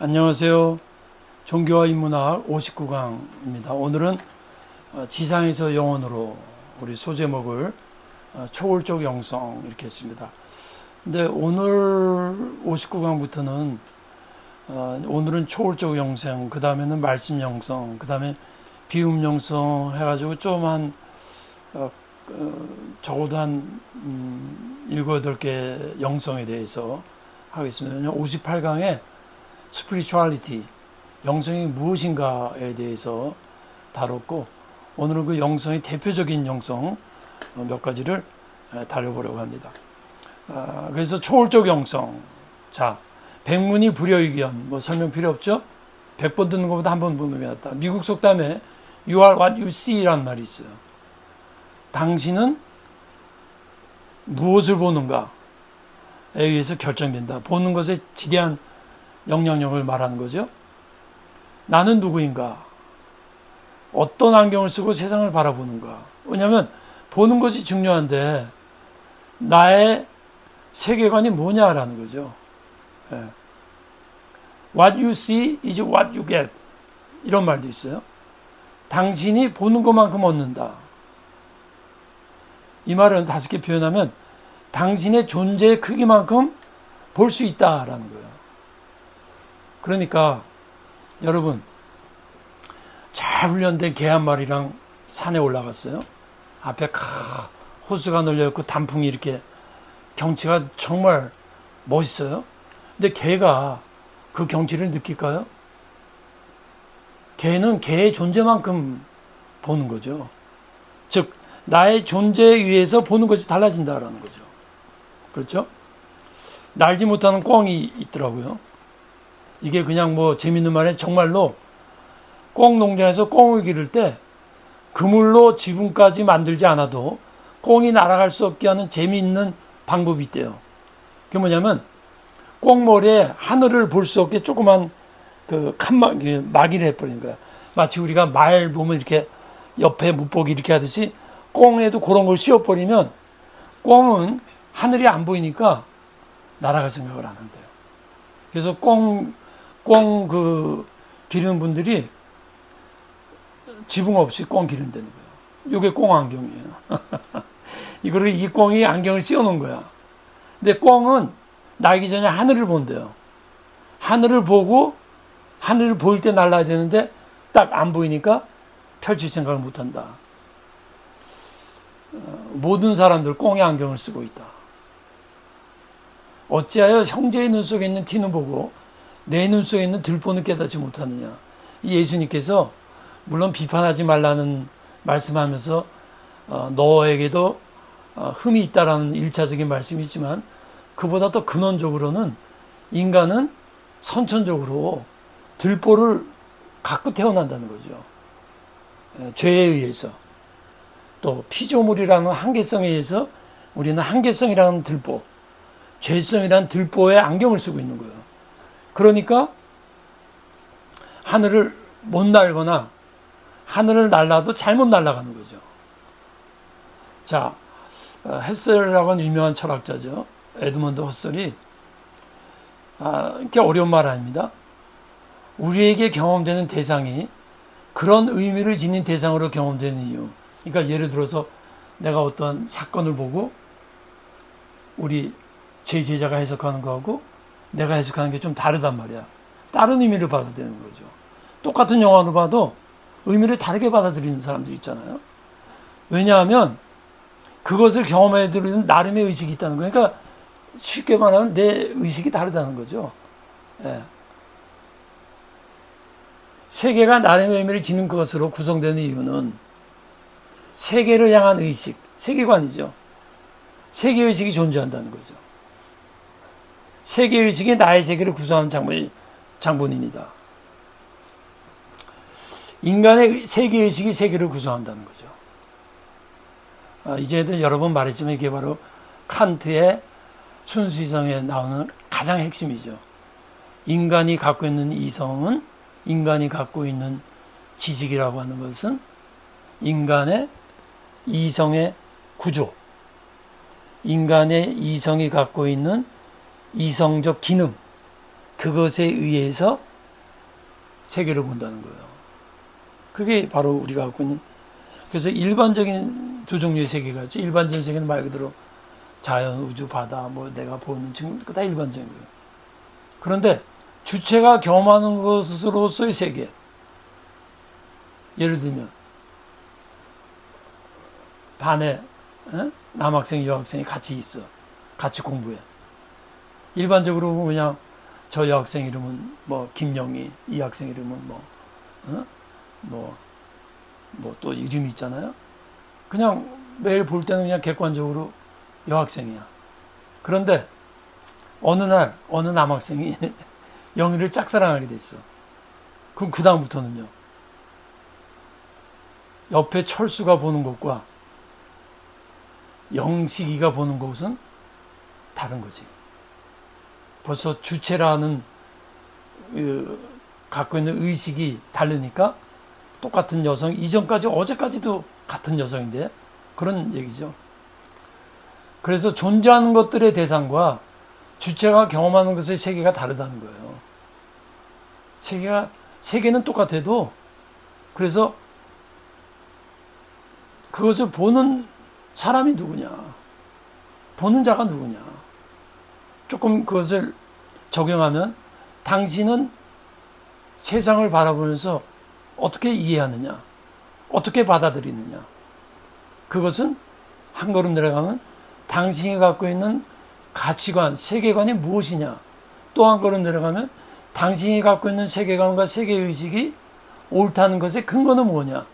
안녕하세요. 종교와 인문학 59강입니다. 오늘은 지상에서 영혼으로 우리 소제목을 초월적 영성 이렇게 했습니다. 근데 오늘 59강부터는 오늘은 초월적 영성, 그 다음에는 말씀 영성, 그 다음에 비움 영성 해가지고 좀 한 적어도 한 7, 8개 영성에 대해서 하겠습니다. 58강에 스피리추얼리티, 영성이 무엇인가에 대해서 다뤘고, 오늘은 그 영성의 대표적인 영성 몇 가지를 다뤄보려고 합니다. 그래서 초월적 영성. 자, 백문이 불여의견, 뭐 설명 필요 없죠? 100번 듣는 것보다 한 번 듣는 게 낫다. 미국 속담에 You are what you see 라는 말이 있어요. 당신은 무엇을 보는가에 의해서 결정된다. 보는 것에 지대한 영향력을 말하는 거죠. 나는 누구인가? 어떤 안경을 쓰고 세상을 바라보는가? 왜냐하면 보는 것이 중요한데 나의 세계관이 뭐냐라는 거죠. What you see is what you get. 이런 말도 있어요. 당신이 보는 것만큼 얻는다. 이 말은 5개 표현하면 당신의 존재의 크기만큼 볼 수 있다라는 거예요. 그러니까 여러분, 잘 훈련된 개 한 마리랑 산에 올라갔어요. 앞에 호수가 널려있고 단풍이 이렇게, 경치가 정말 멋있어요. 근데 개가 그 경치를 느낄까요? 개는 개의 존재만큼 보는 거죠. 즉 나의 존재에 의해서 보는 것이 달라진다라는 거죠. 그렇죠? 날지 못하는 꿩이 있더라고요. 이게 그냥 뭐 재밌는 말에, 정말로 꿩 농장에서 꿩을 기를 때 그물로 지붕까지 만들지 않아도 꿩이 날아갈 수 없게 하는 재미있는 방법이 있대요. 그게 뭐냐면 꿩머리에 하늘을 볼 수 없게 조그만 그 막이를 해버린 거야. 마치 우리가 말 보면 이렇게 옆에 못 보기 이렇게 하듯이 꿩에도 그런 걸 씌워버리면 꿩은 하늘이 안 보이니까 날아갈 생각을 안 한대요. 그래서 꿩 기르는 분들이 지붕 없이 꿩 기른다는 거예요. 이게 꿩 안경이에요. 이거를 이 꿩이 안경을 씌워놓은 거야. 근데 꿩은 날기 전에 하늘을 본대요. 하늘을 보고, 하늘을 보일 때 날아야 되는데 딱 안 보이니까 펼칠 생각을 못 한다. 모든 사람들 꿩의 안경을 쓰고 있다. 어찌하여 형제의 눈 속에 있는 티는 보고 내 눈 속에 있는 들보는 깨닫지 못하느냐. 이 예수님께서 물론 비판하지 말라는 말씀하면서 너에게도 흠이 있다라는 1차적인 말씀이지만, 그보다 더 근원적으로는 인간은 선천적으로 들보를 갖고 태어난다는 거죠. 죄에 의해서. 또 피조물이라는 한계성에 의해서 우리는 한계성이라는 들보, 죄성이라는 들보에 안경을 쓰고 있는 거예요. 그러니까 하늘을 못 날거나 하늘을 날라도 잘못 날아가는 거죠. 자, 헛셀이라고 하는 유명한 철학자죠. 에드먼드 헛셀이, 이렇게 어려운 말 아닙니다. 우리에게 경험되는 대상이 그런 의미를 지닌 대상으로 경험되는 이유. 그러니까 예를 들어서 내가 어떤 사건을 보고 우리 제 제자가 해석하는 거하고 내가 해석하는 게 좀 다르단 말이야. 다른 의미를 받아들이는 거죠. 똑같은 영화를 봐도 의미를 다르게 받아들이는 사람들 있잖아요. 왜냐하면 그것을 경험해들이는 나름의 의식이 있다는 거예요. 그러니까 쉽게 말하면 내 의식이 다르다는 거죠. 예. 세계가 나름의 의미를 지닌 것으로 구성되는 이유는 세계를 향한 의식, 세계관이죠. 세계의식이 존재한다는 거죠. 세계의식이 나의 세계를 구성하는 장본인이다. 인간의 세계의식이 세계를 구성한다는 거죠. 이제도 여러 번 말했지만 이게 바로 칸트의 순수이성에 나오는 가장 핵심이죠. 인간이 갖고 있는 이성은, 인간이 갖고 있는 지식이라고 하는 것은 인간의 이성의 구조, 인간의 이성이 갖고 있는 이성적 기능, 그것에 의해서 세계를 본다는 거예요. 그게 바로 우리가 갖고 있는, 그래서 일반적인 두 종류의 세계가 있죠. 일반적인 세계는 말 그대로 자연, 우주, 바다, 뭐 내가 보는 지금 다 일반적인 거예요. 그런데 주체가 경험하는 것으로서의 세계, 예를 들면 반에 남학생, 여학생이 같이 있어, 같이 공부해. 일반적으로 그냥 저 여학생 이름은 뭐 김영희, 이 학생 이름은 뭐 또 이름이 있잖아요. 그냥 매일 볼 때는 그냥 객관적으로 여학생이야. 그런데 어느 날 어느 남학생이 영희를 짝사랑하게 됐어. 그럼 그 다음부터는요, 옆에 철수가 보는 것과 영식이가 보는 것은 다른 거지. 벌써 주체라는 갖고 있는 의식이 다르니까 똑같은 여성, 이전까지 어제까지도 같은 여성인데 그런 얘기죠. 그래서 존재하는 것들의 대상과 주체가 경험하는 것의 세계가 다르다는 거예요. 세계는 똑같아도, 그래서 그것을 보는 사람이 누구냐, 보는 자가 누구냐. 조금 그것을 적용하면 당신은 세상을 바라보면서 어떻게 이해하느냐, 어떻게 받아들이느냐. 그것은 한 걸음 내려가면 당신이 갖고 있는 가치관, 세계관이 무엇이냐. 또 한 걸음 내려가면 당신이 갖고 있는 세계관과 세계의식이 옳다는 것의 근거는 뭐냐.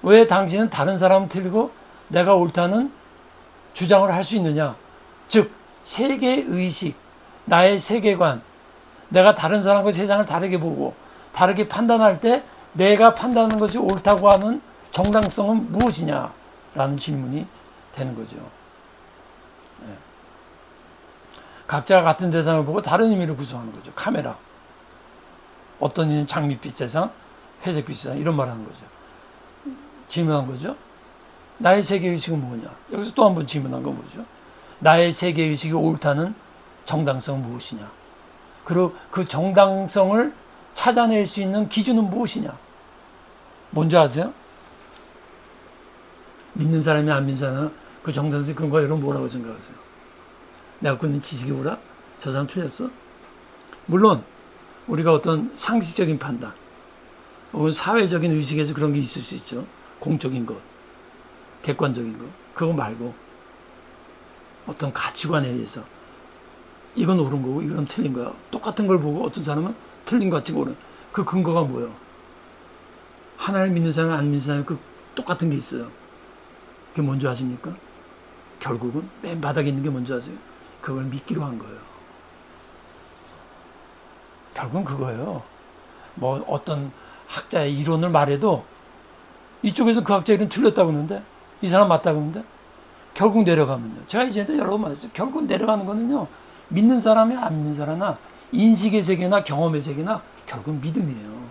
왜 당신은 다른 사람은 틀리고 내가 옳다는 주장을 할 수 있느냐. 즉 세계의식, 나의 세계관, 내가 다른 사람과 세상을 다르게 보고 다르게 판단할 때 내가 판단하는 것이 옳다고 하는 정당성은 무엇이냐라는 질문이 되는 거죠. 네. 각자가 같은 대상을 보고 다른 의미를 구성하는 거죠. 카메라, 어떤 이는 장밋빛 세상, 회색빛 세상, 이런 말 하는 거죠. 질문한 거죠. 나의 세계의식은 뭐냐. 여기서 또 한 번 질문한 건 뭐죠. 나의 세계의식이 옳다는 정당성은 무엇이냐. 그리고 그 정당성을 찾아낼 수 있는 기준은 무엇이냐. 뭔지 아세요? 믿는 사람이 안 믿는 사람, 그 정당성의 근거가 여러분 뭐라고 생각하세요? 내가 갖고 있는 지식이 뭐라? 저 사람 틀렸어? 물론 우리가 어떤 상식적인 판단 혹은 사회적인 의식에서 그런 게 있을 수 있죠. 공적인 것, 객관적인 것. 그거 말고 어떤 가치관에 의해서 이건 옳은 거고 이건 틀린 거야. 똑같은 걸 보고 어떤 사람은 틀린 것 같이 옳은. 그 근거가 뭐예요? 하나를 믿는 사람, 안 믿는 사람, 그 똑같은 게 있어요. 그게 뭔지 아십니까? 결국은 맨 바닥에 있는 게 뭔지 아세요? 그걸 믿기로 한 거예요. 결국은 그거예요. 뭐 어떤 학자의 이론을 말해도 이쪽에서 그 학자 이론 틀렸다고 그러는데 이 사람 맞다고 그러는데 결국 내려가면요. 제가 이제도 여러 번 말했어요. 결국 내려가는 거는요. 믿는 사람이 안 믿는 사람이나 인식의 세계나 경험의 세계나 결국 믿음이에요.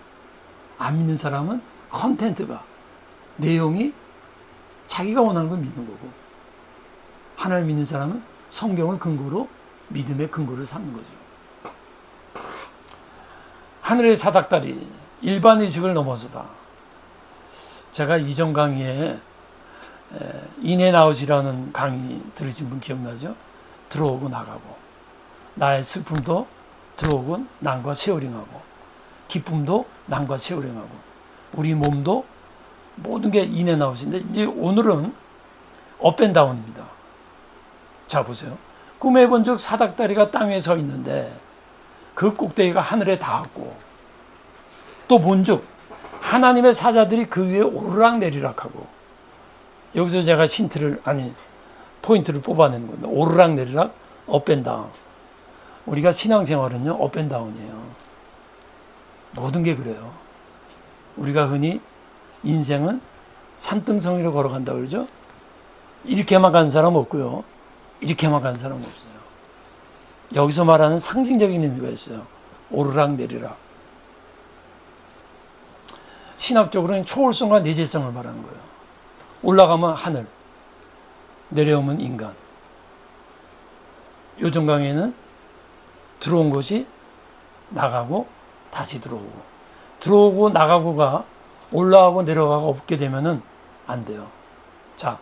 안 믿는 사람은 컨텐츠가, 내용이 자기가 원하는 걸 믿는 거고, 하나를 믿는 사람은 성경을 근거로 믿음의 근거를 삼는 거죠. 하늘의 사닥다리, 일반 의식을 넘어서다. 제가 이전 강의에 인앤아웃이라는 강의 들으신 분 기억나죠? 들어오고 나가고, 나의 슬픔도 들어오고 난과 쉐어링하고, 기쁨도 난과 쉐어링하고, 우리 몸도 모든 게 인앤아웃인데, 이제 오늘은 업앤다운입니다. 자, 보세요. 꿈에 본 적 사닥다리가 땅에 서 있는데 그 꼭대기가 하늘에 닿았고, 또 본 적 하나님의 사자들이 그 위에 오르락 내리락 하고, 여기서 제가 포인트를 뽑아내는 겁니다. 오르락 내리락, 업앤다운. 우리가 신앙생활은요, 업앤다운이에요. 모든 게 그래요. 우리가 흔히 인생은 산등성이로 걸어간다 그러죠? 이렇게만 가는 사람 없고요. 이렇게만 가는 사람 없어요. 여기서 말하는 상징적인 의미가 있어요. 오르락 내리락. 신학적으로는 초월성과 내재성을 말하는 거예요. 올라가면 하늘, 내려오면 인간. 요즘 강의는 들어온 것이 나가고 다시 들어오고, 들어오고 나가고가 올라가고 내려가고 없게 되면은 안 돼요. 자,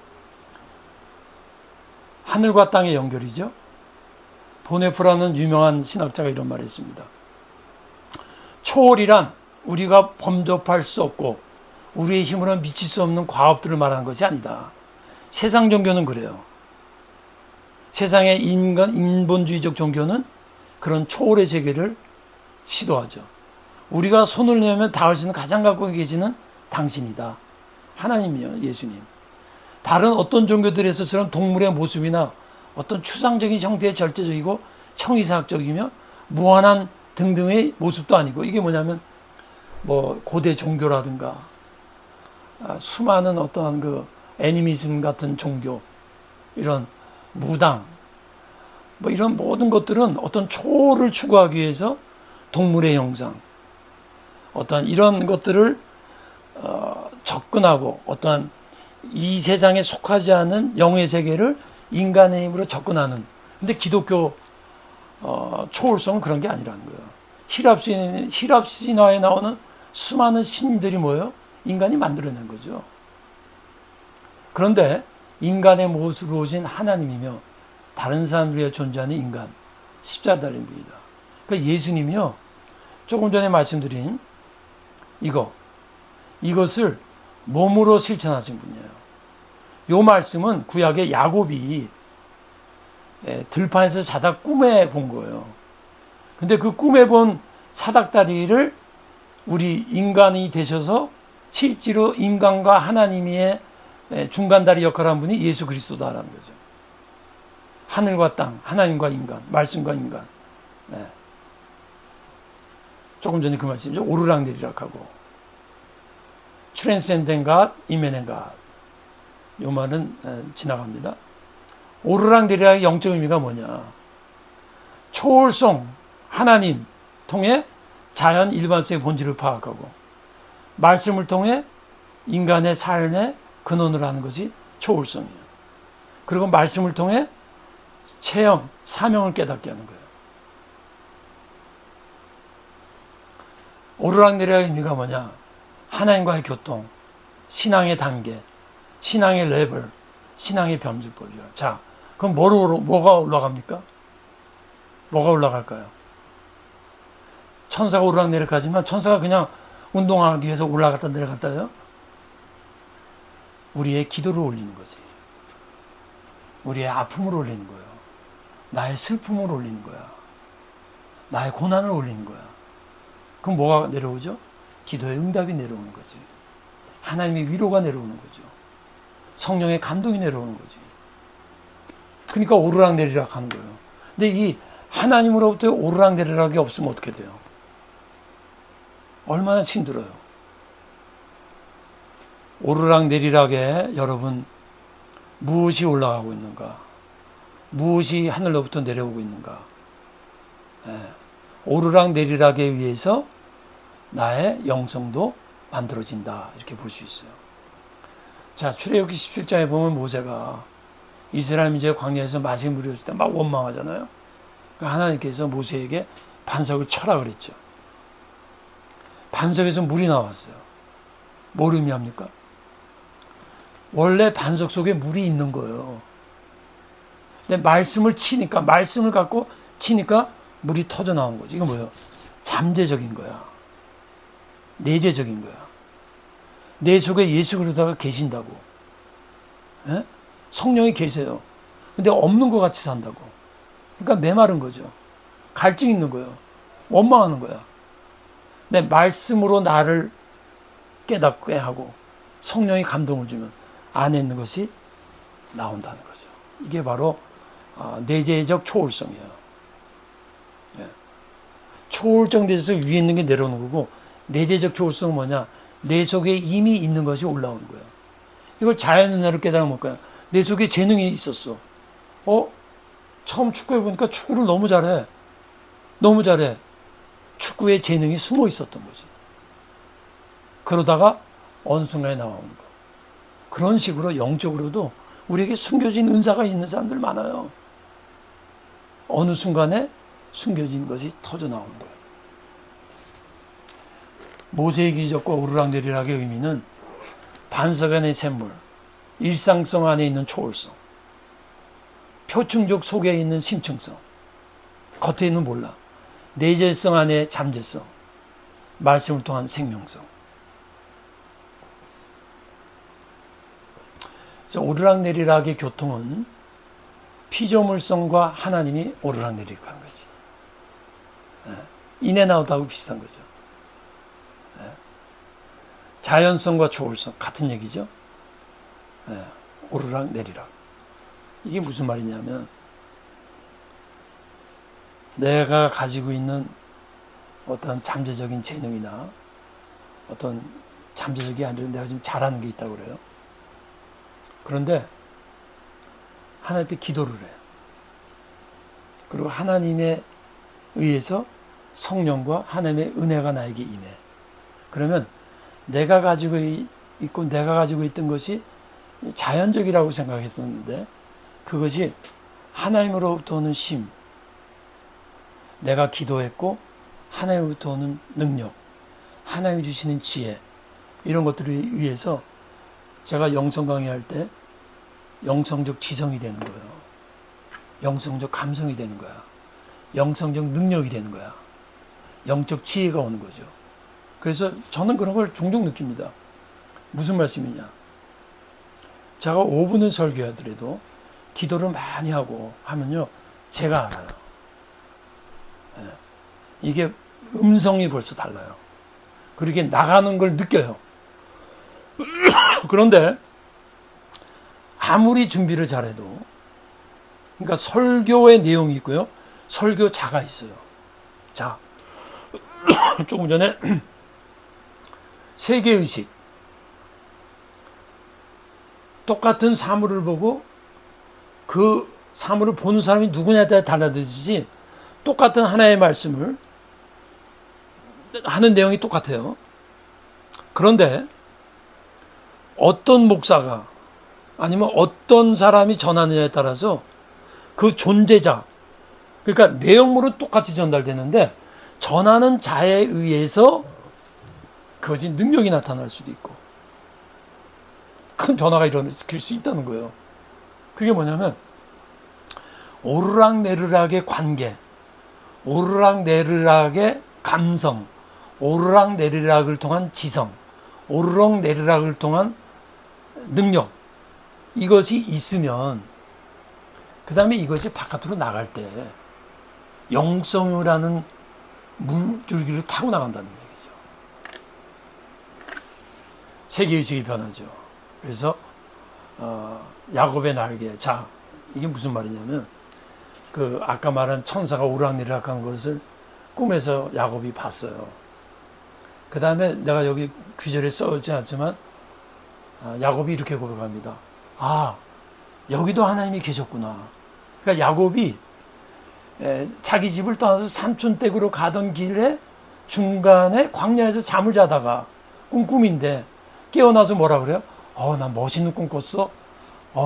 하늘과 땅의 연결이죠. 보네프라는 유명한 신학자가 이런 말을 했습니다. 초월이란 우리가 범접할 수 없고 우리의 힘으로는 미칠 수 없는 과업들을 말하는 것이 아니다. 세상 종교는 그래요. 세상의 인본주의적 종교는 그런 초월의 세계를 시도하죠. 우리가 손을 내면 닿을 수 있는 가장 갖고 계시는 당신이다. 하나님이요, 예수님. 다른 어떤 종교들에서처럼 동물의 모습이나 어떤 추상적인 형태의 절대적이고 형이상학적이며 무한한 등등의 모습도 아니고, 이게 뭐냐면 뭐 고대 종교라든가 수많은 어떠한 그 애니미즘 같은 종교, 이런 무당, 뭐 이런 모든 것들은 어떤 초월을 추구하기 위해서 동물의 형상, 어떤 이런 것들을 접근하고 어떠한 이 세상에 속하지 않은 영의 세계를 인간의 힘으로 접근하는. 근데 기독교 초월성은 그런 게 아니라는 거예요. 히랍 신화에 나오는 수많은 신들이 뭐예요? 인간이 만들어낸 거죠. 그런데 인간의 모습으로 오신 하나님이며 다른 사람들 위해 존재하는 인간, 십자가 달린 분이다. 그러니까 예수님이요, 조금 전에 말씀드린 이것을 몸으로 실천하신 분이에요. 요 말씀은 구약의 야곱이 들판에서 자다 꿈에 본 거예요. 근데 그 꿈에 본 사닥다리를 우리 인간이 되셔서 실제로 인간과 하나님의 중간다리 역할을 한 분이 예수 그리스도다라는 거죠. 하늘과 땅, 하나님과 인간, 말씀과 인간. 네. 조금 전에 그 말씀이죠. 오르락내리락하고 트랜센덴 갓, 이메넨 갓. 요 말은 지나갑니다. 오르락내리락의 영적 의미가 뭐냐? 초월성, 하나님 통해 자연 일반성의 본질을 파악하고 말씀을 통해 인간의 삶의 근원을 하는 것이 초월성이에요. 그리고 말씀을 통해 체험, 사명을 깨닫게 하는 거예요. 오르락내리락의 의미가 뭐냐? 하나님과의 교통, 신앙의 단계, 신앙의 레벨, 신앙의 변주법이요. 자, 그럼 뭐가 올라갑니까? 뭐가 올라갈까요? 천사가 오르락내리락하지만 천사가 그냥 운동하기 위해서 올라갔다 내려갔다요? 우리의 기도를 올리는 거지. 우리의 아픔을 올리는 거예요. 나의 슬픔을 올리는 거야. 나의 고난을 올리는 거야. 그럼 뭐가 내려오죠? 기도의 응답이 내려오는 거지. 하나님의 위로가 내려오는 거죠. 성령의 감동이 내려오는 거지. 그러니까 오르락내리락 하는 거예요. 근데 이 하나님으로부터 오르락내리락이 없으면 어떻게 돼요? 얼마나 힘들어요. 오르락내리락에 여러분 무엇이 올라가고 있는가? 무엇이 하늘로부터 내려오고 있는가? 오르락내리락에 의해서 나의 영성도 만들어진다. 이렇게 볼 수 있어요. 자, 출애굽기 17장에 보면 모세가 이스라엘 민족의 광야에서 마시기 물이 없을 때 막 원망하잖아요. 그러니까 하나님께서 모세에게 반석을 쳐라 그랬죠. 반석에서 물이 나왔어요. 뭘 의미합니까? 원래 반석 속에 물이 있는 거예요. 근데 말씀을 갖고 치니까 물이 터져 나온 거지. 이거 뭐예요? 잠재적인 거야. 내재적인 거야. 내 속에 예수 그리스도가 계신다고. 에? 성령이 계세요. 근데 없는 것 같이 산다고. 그러니까 메마른 거죠. 갈증 있는 거예요. 원망하는 거야. 내 말씀으로 나를 깨닫게 하고 성령이 감동을 주면 안에 있는 것이 나온다는 거죠. 이게 바로 내재적 초월성이에요. 초월적 내재에서 위에 있는 게 내려오는 거고, 내재적 초월성은 뭐냐? 내 속에 이미 있는 것이 올라오는 거예요. 이걸 자연은혜로 깨달으면 뭘까요? 내 속에 재능이 있었어. 처음 축구해보니까 축구를 너무 잘해. 너무 잘해. 축구에 재능이 숨어 있었던 거지. 그러다가 어느 순간에 나오는 거. 그런 식으로 영적으로도 우리에게 숨겨진 은사가 있는 사람들 많아요. 어느 순간에 숨겨진 것이 터져 나오는 거예요. 모세의 기적과 오르락내리락의 의미는 반석 안의 샘물, 일상성 안에 있는 초월성, 표층적 속에 있는 심층성, 겉에는 몰라, 내재성 안에 잠재성, 말씀을 통한 생명성. 그래서 오르락내리락의 교통은 피조물성과 하나님이 오르락내리락한 거지. 인앤아웃하고 비슷한 거죠. 자연성과 초월성 같은 얘기죠. 오르락내리락. 이게 무슨 말이냐면 내가 가지고 있는 어떤 잠재적인 재능이나 어떤 잠재적이 아니라 내가 지금 잘하는 게 있다고 그래요. 그런데 하나님 앞에 기도를 해. 그리고 하나님에 의해서 성령과 하나님의 은혜가 나에게 임해. 그러면 내가 가지고 있고 내가 가지고 있던 것이 자연적이라고 생각했었는데 그것이 하나님으로부터 오는 심, 내가 기도했고 하나님으로부터 오는 능력, 하나님이 주시는 지혜, 이런 것들을 위해서 제가 영성 강의할 때 영성적 지성이 되는 거예요. 영성적 감성이 되는 거야. 영성적 능력이 되는 거야. 영적 지혜가 오는 거죠. 그래서 저는 그런 걸 종종 느낍니다. 무슨 말씀이냐. 제가 5분을 설교하더라도 기도를 많이 하고 하면요. 제가 알아요. 이게 음성이 벌써 달라요. 그렇게 나가는 걸 느껴요. 그런데 아무리 준비를 잘해도 그러니까 설교의 내용이 있고요. 설교자가 있어요. 자, 조금 전에 세계의식 똑같은 사물을 보고 그 사물을 보는 사람이 누구냐에 따라 달라지지 똑같은 하나의 말씀을 하는 내용이 똑같아요. 그런데 어떤 목사가 아니면 어떤 사람이 전하느냐에 따라서 그 존재자, 그러니까 내용물은 똑같이 전달되는데 전하는 자에 의해서 그것이 능력이 나타날 수도 있고 큰 변화가 일어날 수 있다는 거예요. 그게 뭐냐면 오르락내리락의 관계, 오르락내리락의 감성, 오르락내리락을 통한 지성, 오르락내리락을 통한 능력, 이것이 있으면 그 다음에 이것이 바깥으로 나갈 때 영성이라는 물줄기를 타고 나간다는 얘기죠. 세계의식이 변하죠. 그래서 야곱의 날개. 자, 이게 무슨 말이냐면 그 아까 말한 천사가 오르락내리락한 것을 꿈에서 야곱이 봤어요. 그 다음에 내가 여기 귀절에 써있지 않지만 야곱이 이렇게 고백합니다. 아, 여기도 하나님이 계셨구나. 그러니까 야곱이 자기 집을 떠나서 삼촌 댁으로 가던 길에 중간에 광야에서 잠을 자다가 꿈인데 깨어나서 뭐라 그래요? 나 멋있는 꿈 꿨어.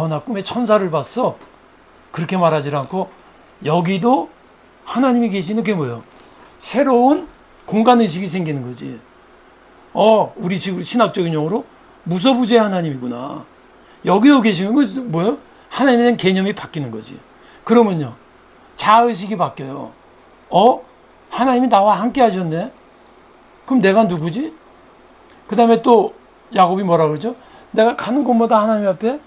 나 꿈에 천사를 봤어. 그렇게 말하지 않고 여기도 하나님이 계시는 게 뭐예요? 새로운 공간의식이 생기는 거지. 우리 신학적인 용어로 무소부재 하나님이구나. 여기도 계시는 건 뭐예요? 하나님에 대한 개념이 바뀌는 거지. 그러면요. 자의식이 바뀌어요. 하나님이 나와 함께 하셨네? 그럼 내가 누구지? 그 다음에 또 야곱이 뭐라 그러죠? 내가 가는 곳마다 하나님 앞에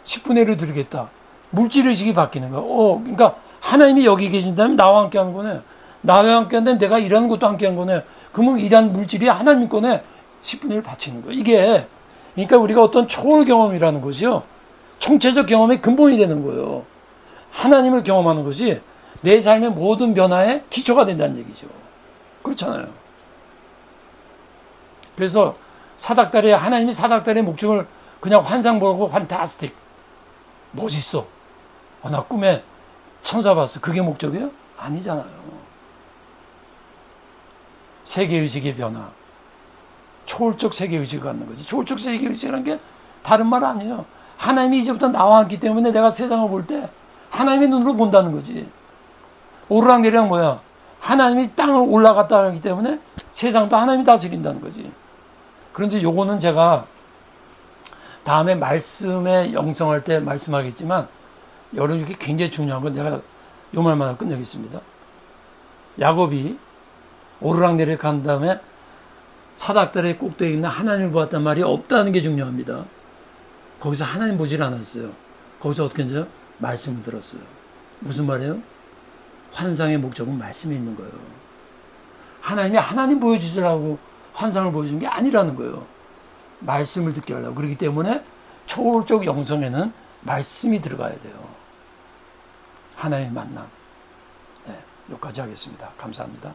10분의 1을 드리겠다. 물질의식이 바뀌는 거야. 그러니까 하나님이 여기 계신다면 나와 함께 하는 거네. 나와 함께 한다면 내가 일하는 것도 함께 한 거네. 그러면 일하는 물질이 하나님 거네. 10분의 1을 바치는 거야. 이게 그러니까 우리가 어떤 초월 경험이라는 것이요. 총체적 경험의 근본이 되는 거예요. 하나님을 경험하는 것이 내 삶의 모든 변화의 기초가 된다는 얘기죠. 그렇잖아요. 그래서 하나님이 사닥다리의 목적을 그냥 환상 보고 판타스틱. 멋있어. 나 꿈에 천사 봤어. 그게 목적이에요? 아니잖아요. 세계의식의 변화. 초월적 세계의식을 갖는 거지. 초월적 세계의식이라는 게 다른 말 아니에요. 하나님이 이제부터 나와 있기 때문에 내가 세상을 볼 때 하나님의 눈으로 본다는 거지. 오르락내리락 뭐야? 하나님이 땅을 올라갔다 하기 때문에 세상도 하나님이 다스린다는 거지. 그런데 요거는 제가 다음에 말씀에 영성할 때 말씀하겠지만 여러분 이게 굉장히 중요한 건 내가 요 말만 하고 끝내겠습니다. 야곱이 오르락내리락 한 다음에 사닥다리의 꼭대기에 있는 하나님을 보았단 말이 없다는 게 중요합니다. 거기서 하나님 보질 않았어요. 거기서 어떻게 했죠? 말씀을 들었어요. 무슨 말이에요? 환상의 목적은 말씀에 있는 거예요. 하나님이 하나님 보여주시라고 환상을 보여준 게 아니라는 거예요. 말씀을 듣게 하려고. 그렇기 때문에 초월적 영성에는 말씀이 들어가야 돼요. 하나님의 만남. 네, 여기까지 하겠습니다. 감사합니다.